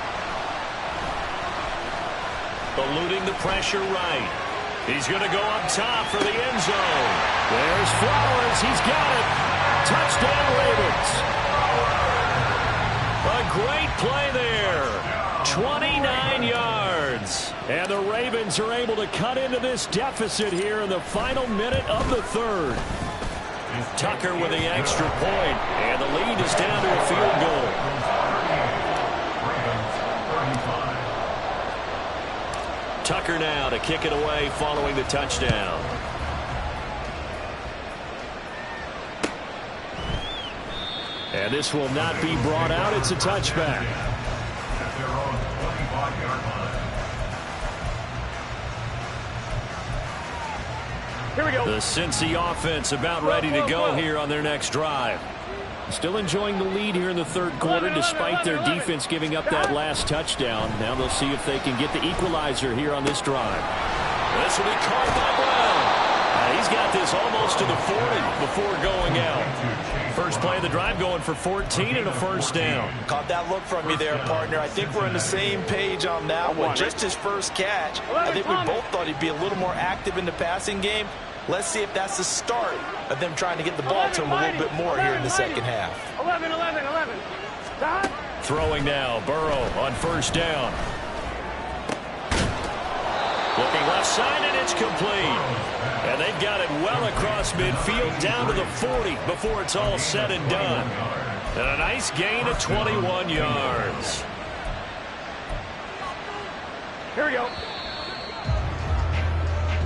Eluding the pressure right. He's going to go up top for the end zone. There's Flowers. He's got it. Touchdown, Ravens. A great play there. 29 yards. And the Ravens are able to cut into this deficit here in the final minute of the 3rd. Tucker with the extra point. And the lead is down to a field goal. Tucker now to kick it away following the touchdown. And this will not be brought out. It's a touchback. Here we go. The Cincy offense about ready to go here on their next drive. Still enjoying the lead here in the third quarter despite their defense giving up that last touchdown. Now they'll see if they can get the equalizer here on this drive. This will be caught by Brown. He's got this almost to the 40 before going out. First play of the drive going for 14 and a first down. Caught that look from you there, partner. I think we're on the same page on that one. Just his first catch. I think we both thought he'd be a little more active in the passing game. Let's see if that's the start of them trying to get the ball to him a little bit more here in the second half. 11. Stop. Throwing now, Burrow on first down. Looking left side, and it's complete. And they've got it well across midfield down to the 40 before it's all said and done. And a nice gain of 21 yards. Here we go.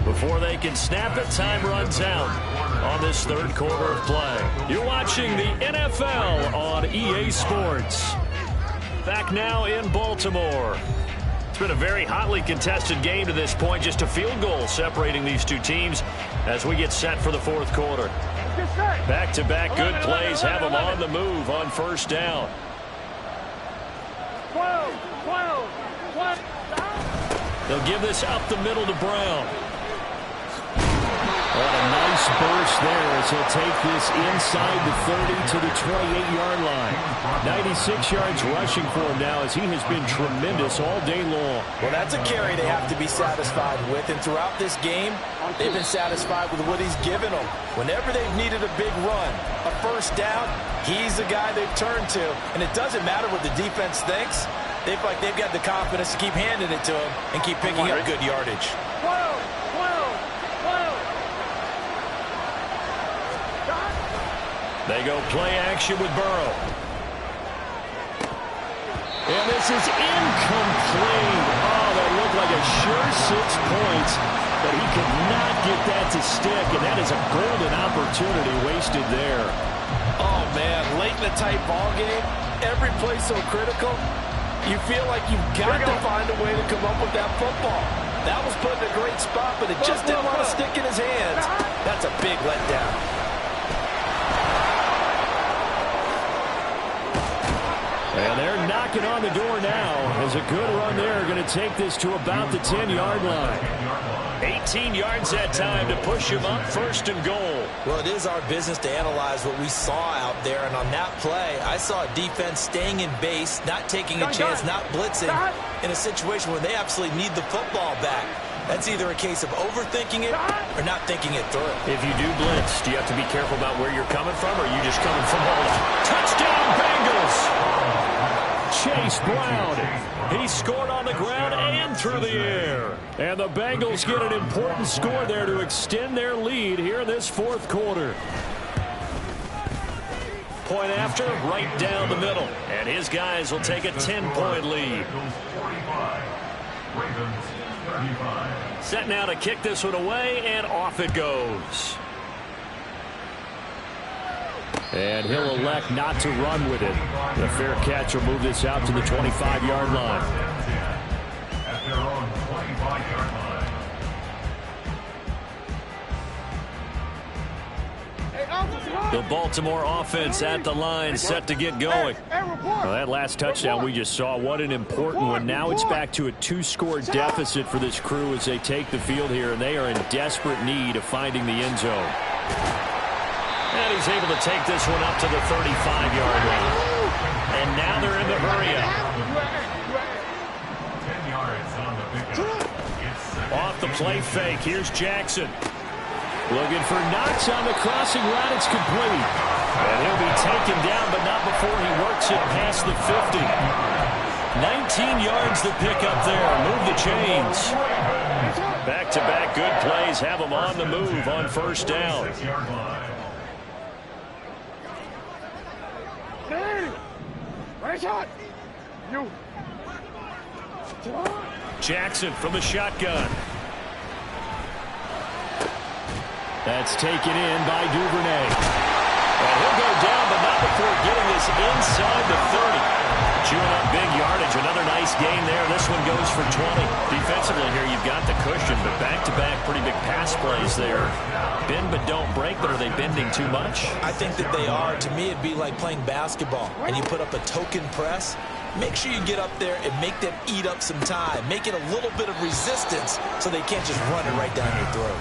Before they can snap it, time runs out on this third quarter of play. You're watching the NFL on EA Sports. Back now in Baltimore. It's been a very hotly contested game to this point. Just a field goal separating these two teams as we get set for the fourth quarter. Back-to-back good plays have them on the move on first down. 12. They'll give this up the middle to Brown. What a nice burst there as he'll take this inside the 30 to the 28-yard line. 96 yards rushing for him now as he has been tremendous all day long. Well, that's a carry they have to be satisfied with. And throughout this game, they've been satisfied with what he's given them. Whenever they've needed a big run, a first down, he's the guy they've turned to. And it doesn't matter what the defense thinks. They feel like they've got the confidence to keep handing it to him and keep picking up good yardage. 12. They go play action with Burrow. And this is incomplete. Oh, that looked like a sure 6 points, but he could not get that to stick, and that is a golden opportunity wasted there. Oh, man, late in the tight ball game, every play so critical, you feel like you've got to find a way to come up with that football. That was put in a great spot, but it just didn't want to stick in his hands. That's a big letdown. And they're knocking on the door now as a good run there. Going to take this to about the 10-yard line. 18 yards that time to push him up first and goal. Well, it is our business to analyze what we saw out there. And on that play, I saw a defense staying in base, not taking a chance, not blitzing in a situation where they absolutely need the football back. That's either a case of overthinking it or not thinking it through. If you do blitz, do you have to be careful about where you're coming from, or are you just coming from home? Touchdown, Bengals! Chase Brown. He scored on the ground and through the air. And the Bengals get an important score there to extend their lead here in this fourth quarter. Point after, right down the middle. And his guys will take a 10-point lead. Set now to kick this one away, and off it goes. And he'll elect not to run with it. The fair catch will move this out to the 25-yard line. At their own 25-yard line. The Baltimore offense at the line, set to get going. Well, that last touchdown we just saw, what an important one. Now it's back to a 2-score deficit for this crew as they take the field here, and they are in desperate need of finding the end zone. And he's able to take this one up to the 35-yard line. And now they're in the hurry-up. 10 yards on the pickup. Off the play fake, here's Jackson. Looking for Knox on the crossing route. It's complete. And he'll be taken down, but not before he works it past the 50. 19 yards to pick up there. Move the chains. Back-to-back good plays have him on the move on first down. Jackson from the shotgun. That's taken in by Duvernay. And he'll go down, but not before getting this inside the 30. Chewing up big yardage. Another nice gain there. This one goes for 20. Defensively here, you've got the cushion, but back-to-back pretty big pass plays there. Bend but don't break, but are they bending too much? I think that they are. To me, it'd be like playing basketball, and you put up a token press. Make sure you get up there and make them eat up some time. Make it a little bit of resistance so they can't just run it right down your throat.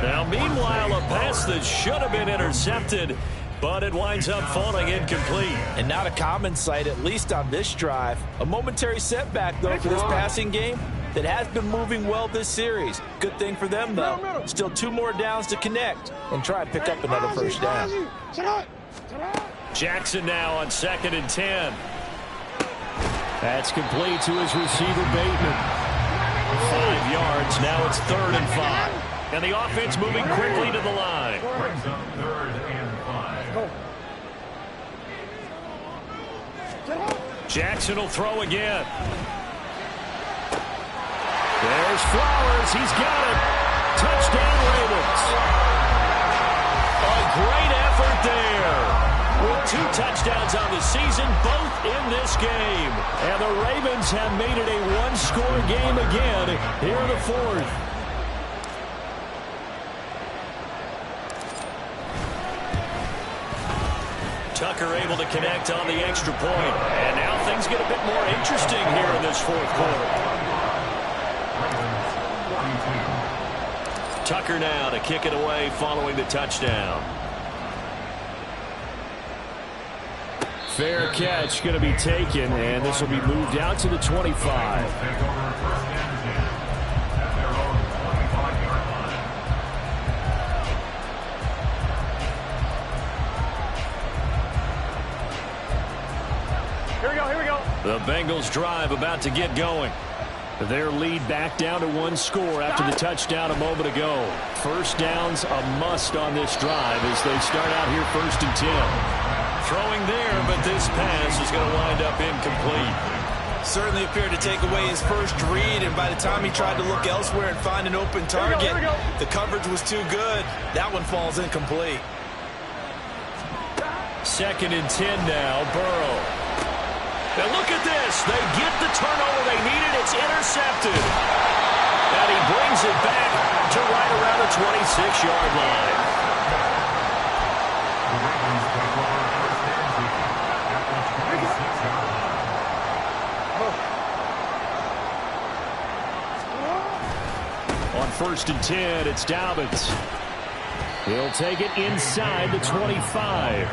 Now, meanwhile, a pass that should have been intercepted, but it winds up falling incomplete. And not a common sight, at least on this drive. A momentary setback, though, for this passing game that has been moving well this series. Good thing for them, though. Still 2 more downs to connect and try and pick up another first down. Jackson now on 2nd and 10. That's complete to his receiver, Bateman. 5 yards. Now it's 3rd and 5. And the offense moving quickly to the line. Brings up 3rd and 5. Jackson will throw again. There's Flowers. He's got it. Touchdown, Ravens. A great effort there. With 2 touchdowns on the season, both in this game. And the Ravens have made it a 1-score game again here in the 4th. Tucker able to connect on the extra point. And now things get a bit more interesting here in this 4th quarter. Tucker now to kick it away following the touchdown. Fair catch going to be taken, and this will be moved out to the 25. Here we go. The Bengals drive about to get going. Their lead back down to 1 score after the touchdown a moment ago. First down's a must on this drive as they start out here 1st and 10. Throwing there, but this pass is going to wind up incomplete. Certainly appeared to take away his first read, and by the time he tried to look elsewhere and find an open target, the coverage was too good. That one falls incomplete. 2nd and 10 now, Burrow. Now look at this. They get the turnover they needed. It's intercepted. And he brings it back to right around the 26-yard line. The Ravens take over 1st and 10 at the 26-yard line. On 1st and 10, it's Dobbins. He'll take it inside the 25.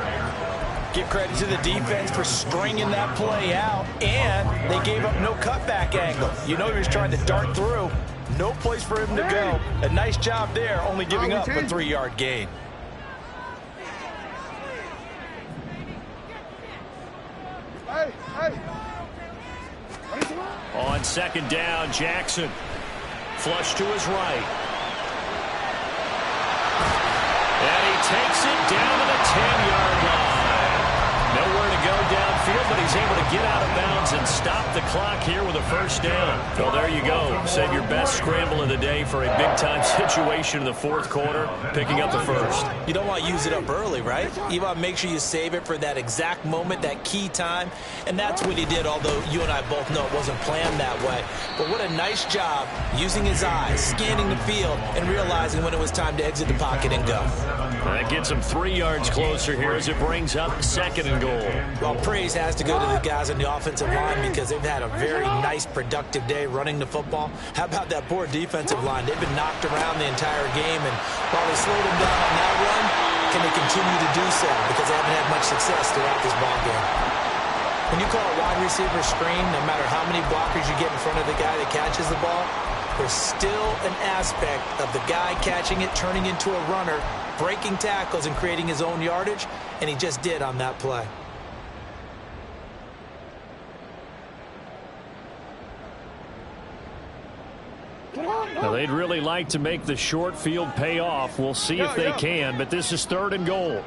Give credit to the defense for stringing that play out, and they gave up no cutback angle. You know he was trying to dart through. No place for him to go. A nice job there, only giving up a 3-yard gain. On 2nd down, Jackson. Flush to his right. And he takes it down to the 10-yard line. Nowhere to go downfield, but he's able to get out of bounds and stop the clock here with a first down. Well, there you go. Save your best scramble of the day for a big-time situation in the 4th quarter, picking up the first. You don't want to use it up early, right? You want to make sure you save it for that exact moment, that key time, and that's what he did, although you and I both know it wasn't planned that way. But what a nice job using his eyes, scanning the field, and realizing when it was time to exit the pocket and go. That gets him 3 yards closer here as it brings up 2nd and goal. Well, praise has to go to the guys on the offensive line because they've had a very nice, productive day running the football. How about that poor defensive line? They've been knocked around the entire game, and while they slowed them down on that run, can they continue to do so? Because they haven't had much success throughout this ball game. When you call a wide receiver screen, no matter how many blockers you get in front of the guy that catches the ball, there's still an aspect of the guy catching it, turning into a runner, breaking tackles and creating his own yardage, and he just did on that play. Now, they'd really like to make the short field pay off. We'll see if they can, but this is 3rd and goal.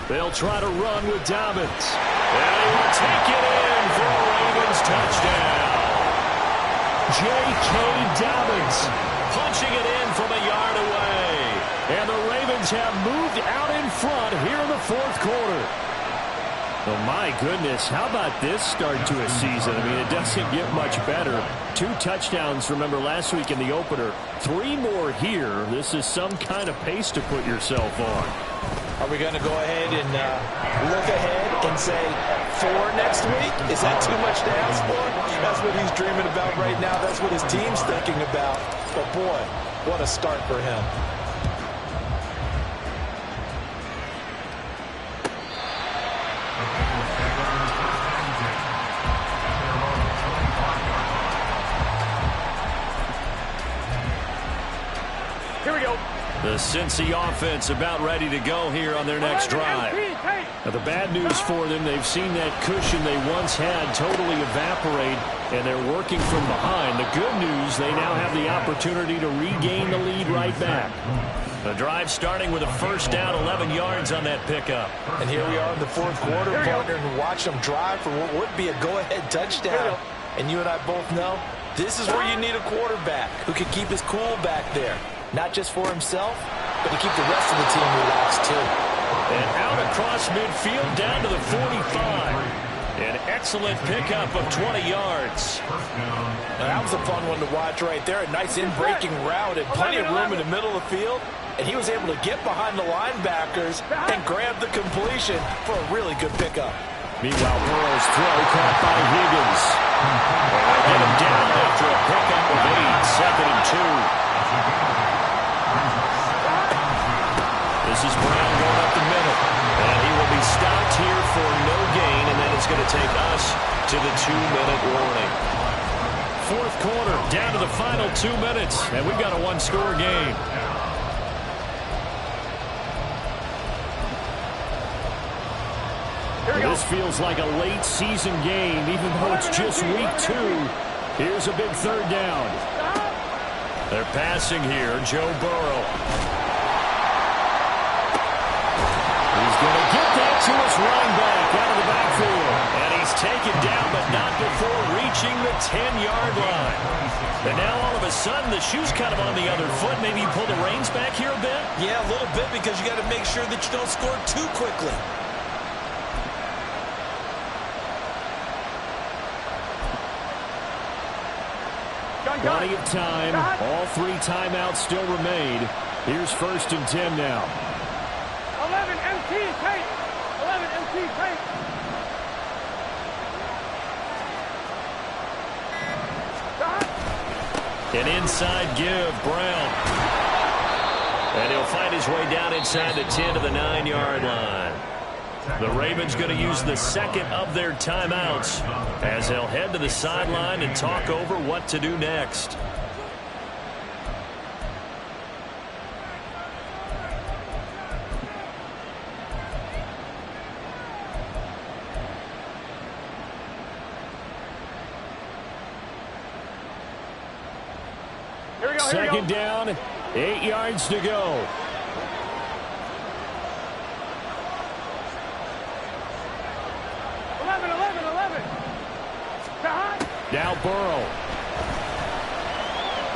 They'll try to run with Dobbins. And he will take it in for a Ravens touchdown. J.K. Dobbins punching it in from a yard away. And the Ravens have moved out in front here in the 4th quarter. Oh, my goodness. How about this start to a season? I mean, it doesn't get much better. 2 touchdowns, remember, last week in the opener. 3 more here. This is some kind of pace to put yourself on. Are we going to go ahead and look ahead and say 4 next week? Is that too much to ask for? That's what he's dreaming about right now. That's what his team's thinking about. But, boy, what a start for him. Here we go. The Cincy offense about ready to go here on their next drive. Now, the bad news for them, they've seen that cushion they once had totally evaporate, and they're working from behind. The good news, they now have the opportunity to regain the lead right back. The drive starting with a first down, 11 yards on that pickup. And here we are in the 4th quarter, partner, and watch them drive for what would be a go-ahead touchdown. And you and I both know this is where you need a quarterback who can keep his cool back there. Not just for himself, but to keep the rest of the team relaxed, too. And out across midfield, down to the 45. An excellent pickup of 20 yards. Now, that was a fun one to watch right there. A nice in-breaking route and plenty of room in the middle of the field. And he was able to get behind the linebackers and grab the completion for a really good pickup. Meanwhile, Burrow's throw caught by Higgins. And get him down after a pickup of 8, 2nd and 2. This is Brown going up the middle. And he will be stopped here for no gain, and then it's going to take us to the 2-minute warning. 4th quarter, down to the final 2 minutes, and we've got a 1-score game. This feels like a late season game, even though it's just week 2. Here's a big 3rd down. They're passing here, Joe Burrow. He's going to get that to his running back out of the backfield. And he's taken down, but not before reaching the 10-yard line. And now all of a sudden, the shoe's kind of on the other foot. Maybe you pull the reins back here a bit? Yeah, a little bit, because you got to make sure that you don't score too quickly. Plenty of time. All 3 timeouts still remain. Here's 1st and 10 now. 11 MT tape. 11 MT tape. An inside give, Brown. And he'll find his way down inside the 10 to the 9-yard line. The Ravens going to use the 2nd of their timeouts as they'll head to the sideline and talk over what to do next. Here we go. 2nd down, 8 yards to go. Now Burrow.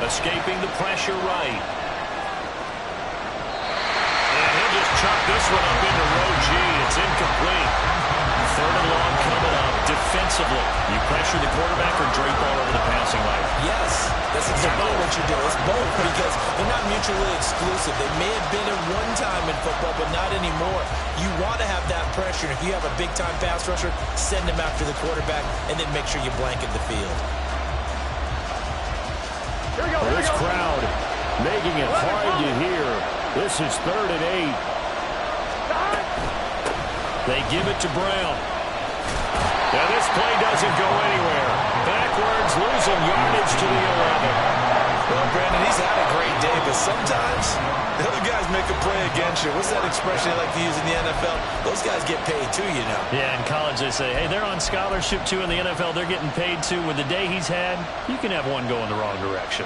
Escaping the pressure right. And he'll just chuck this one up into row G. It's incomplete. 3rd and long coming up. Defensively, you pressure the quarterback or drape all over the passing lane? Yes, that's exactly what you do. It's both, because they're not mutually exclusive. They may have been at one time in football, but not anymore. You want to have that pressure. If you have a big-time pass rusher, send him after the quarterback, and then make sure you blanket the field. Here we go. This crowd making it hard to hear. This is 3rd and 8. They give it to Brown. Now this play doesn't go anywhere. Backwards, losing yardage to the 11. Well, Brandon, he's had a great day, but sometimes the other guys make a play against you. What's that expression they like to use in the NFL? Those guys get paid too, you know. Yeah, in college they say, hey, they're on scholarship too. In the NFL, they're getting paid too. With the day he's had, you can have one go in the wrong direction.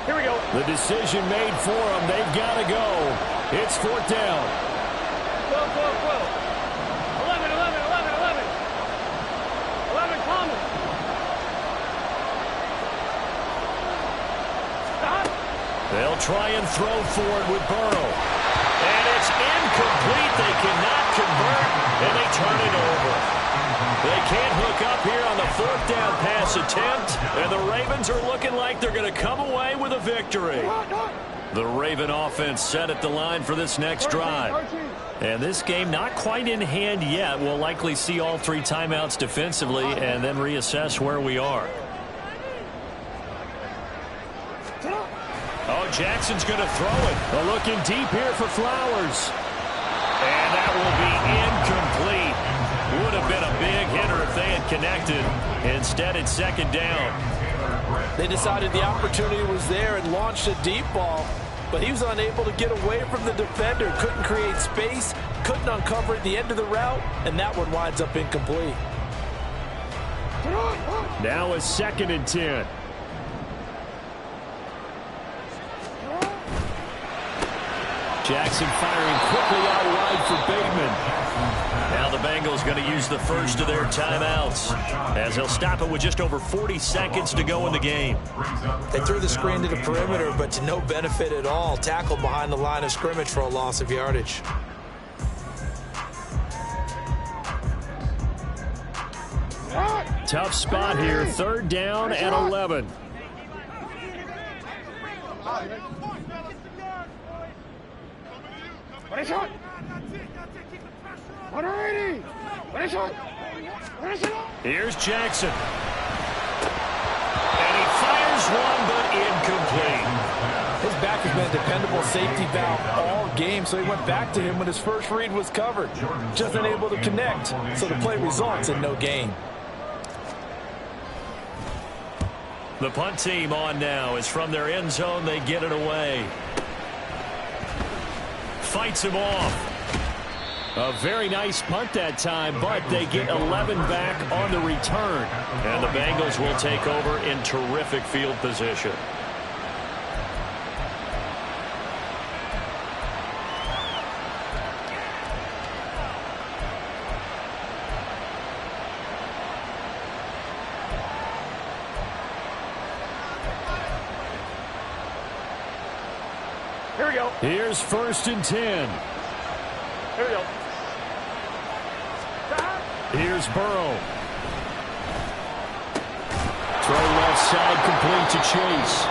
Here we go. The decision made for them. They've got to go. It's 4th down. 12, 12, 12. 11, 11, 11, 11. 11 Thomas. They'll try and throw forward with Burrow. And it's incomplete. They cannot convert, and they turn it over. They can't hook up here on the 4th down pass attempt, and the Ravens are looking like they're going to come away with a victory. The Raven offense set at the line for this next drive. And this game not quite in hand yet. We'll likely see all 3 timeouts defensively and then reassess where we are. Oh, Jackson's going to throw it. Looking deep here for Flowers. And that will be incomplete. Would have been a big hitter if they had connected. Instead, it's 2nd down. They decided the opportunity was there and launched a deep ball, but he was unable to get away from the defender. Couldn't create space, couldn't uncover at the end of the route, and that one winds up incomplete. Now a 2nd and 10. Jackson firing quickly out wide for Bateman. Now the Bengals going to use the first of their timeouts as they'll stop it with just over 40 seconds to go in the game. They threw the screen to the perimeter, but to no benefit at all. Tackled behind the line of scrimmage for a loss of yardage. Tough spot here. 3rd down and 11. Here's Jackson. And he fires one, but incomplete. His back has been a dependable safety valve all game, so he went back to him when his first read was covered. Just unable to connect, so the play results in no gain. The punt team on now is from their end zone. They get it away. Fights him off. A very nice punt that time, but they get 11 back on the return. And the Bengals will take over in terrific field position. Here we go. Here's 1st and 10. Here we go. Here's Burrow. Throw left side complete to Chase.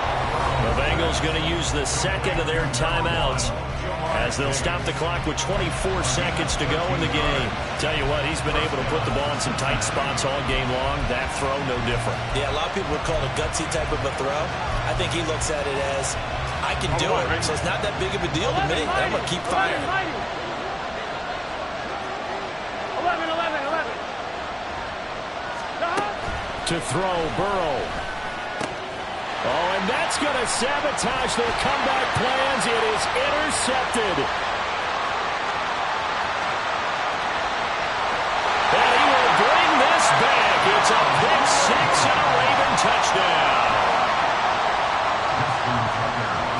The Bengals going to use the 2nd of their timeouts as they'll stop the clock with 24 seconds to go in the game. Tell you what, he's been able to put the ball in some tight spots all game long. That throw, no different. Yeah, a lot of people would call it a gutsy type of a throw. I think he looks at it as, I can do it, so it's not that big of a deal to me. I'm going to keep firing. 11. To throw, Burrow. Oh, and that's going to sabotage their comeback plans. It is intercepted. And he will bring this back. It's a pick 6 and a Raven touchdown.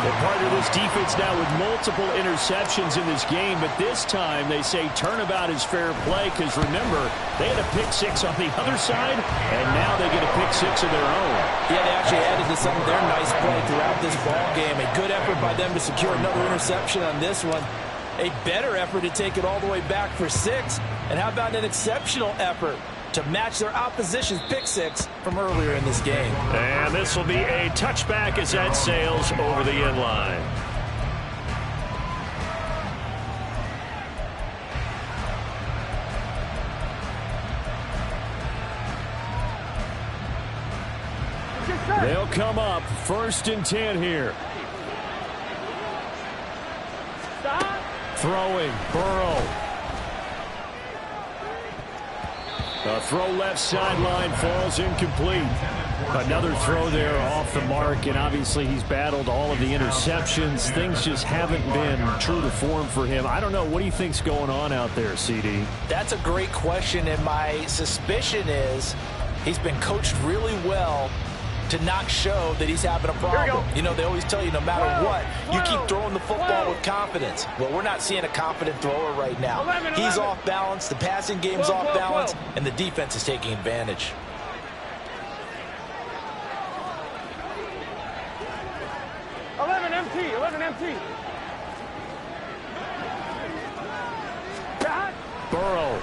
They're part of this defense now with multiple interceptions in this game, but this time they say turnabout is fair play because, remember, they had a pick 6 on the other side, and now they get a pick 6 of their own. Yeah, they actually added to some of their nice play throughout this ball game. A good effort by them to secure another interception on this one. A better effort to take it all the way back for 6. And how about an exceptional effort to match their opposition's pick 6 from earlier in this game. And this will be a touchback as that sails over the end line. They'll come up 1st and 10 here. Stop. Throwing, Burrow. The throw left sideline falls incomplete. Another throw there off the mark, and obviously he's battled all of the interceptions. Things just haven't been true to form for him. I don't know. What do you think's going on out there, CD? That's a great question, and my suspicion is he's been coached really well to not show that he's having a problem. You know, they always tell you no matter what, you keep throwing the football with confidence. Well, we're not seeing a confident thrower right now. He's off balance, the passing game's off balance, and the defense is taking advantage. MT. 11 empty. Burrow.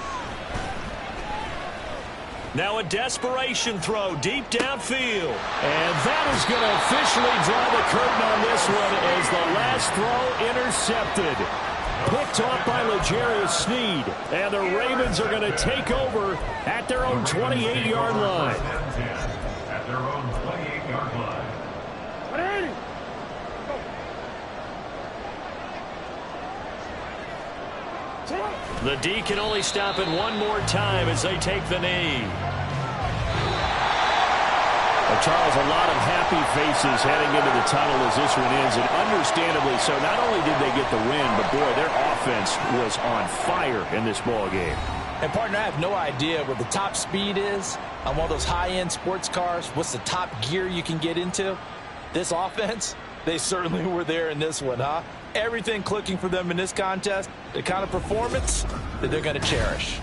Now a desperation throw deep downfield. And that is going to officially draw the curtain on this one as the last throw intercepted. Picked off by L'Jarius Sneed. And the Ravens are going to take over at their own 28-yard line. At their own 28-yard line. The D can only stop it one more time as they take the knee. Well, Charles, a lot of happy faces heading into the tunnel as this one ends, and understandably so. Not only did they get the win, but boy, their offense was on fire in this ball game. And partner, I have no idea what the top speed is on one of those high-end sports cars. What's the top gear you can get into? This offense, they certainly were there in this one, huh? Everything clicking for them in this contest, the kind of performance that they're going to cherish.